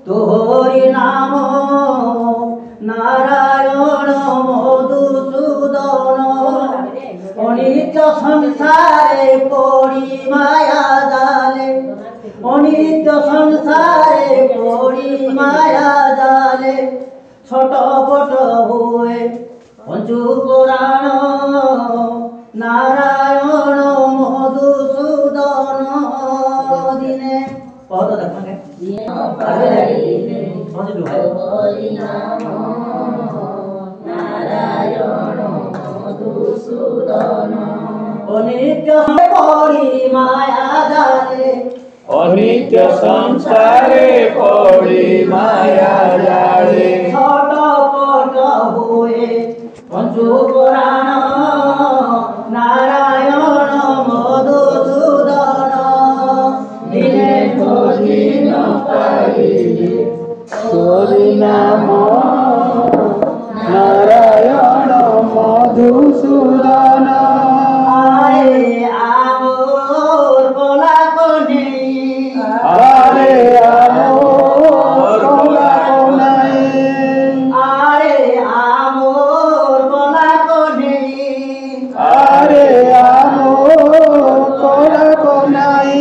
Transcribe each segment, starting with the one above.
তোহরি নাম নারায়ণ মধুসূদন অনিত্য সংসারে পড়ি মায়া জালে অনিত্য সংসারে পড়ি মায়া জালে ছটপট হয়ে পঞ্চু পুরাণ নারায়ণ মধুসূদন দিনে কত দেখে অনিত্য পড়ি মায়া জালে অনিত্য সংসারে পড়ি মায়া জালে ছটপট হয়ে পঞ্চু পুরাণ নারায়ণ মধুসূদন দিনে দিন পাইলে তোরি নাম নারায়ণ মধুসূদন আরে আমোর বলা কোনে আরে আমোর কলা কোনাই আরে আমোর বলা কোনে আরে আমোর কলা কোনাই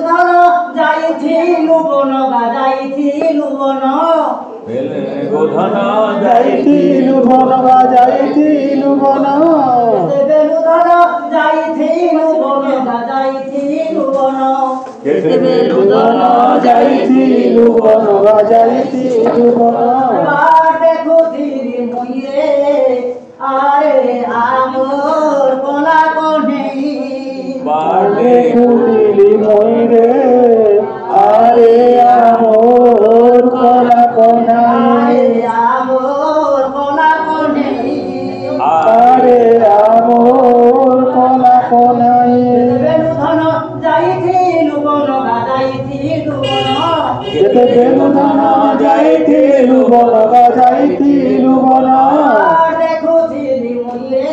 ধর যাইছিলু বন যাইছিলু বন গোধন যাইতিলু বন যাইতিলু বন বেলু ধর যাইছিলু বন যাইছিলু বন কেতবে গোধন যাইতিলু বন যাইতিলু বন বাটে খুদিরি মুইরে আরে আমোর বলা কোনে বাড়ে কুড়িলি ময়ূরে আরে আমোর কলা কোনাই আমোর বলা কোনে আরে আমোর কলা কোনাই বেলু ধন যাইছিলু বন যাইছিলু বন কেতে বেলুধন যাইতিলু বন যাইতিলু বন বাটে খুদিরি মুইরে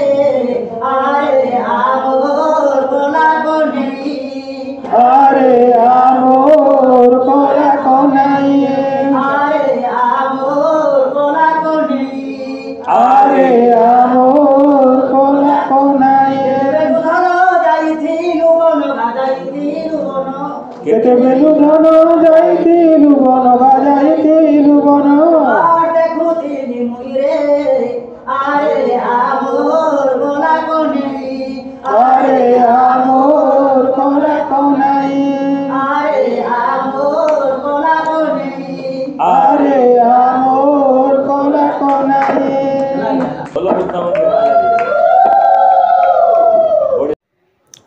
আরে আমোর বলা কোনে আরে আমোর কলা কোনাই আরে আমোর বলা কোনে আরে আমোর কলা কোনাই বেলু ধন যাইছিলু বন যাইছিলু বন কেতে বেলুধন যাইতিলু বন যাইতিলু বন বাটে খুদিরি মুইরে আরে আমোর বলা কোনে আরে আমোর কলা কোনাই আরে আমোর বলা কোনে আরে আমোর কলা কোনাই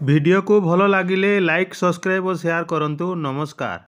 ভিডিও को भल लगिले लाइक सब्सक्राइब और शेयर करंतु। नमस्कार।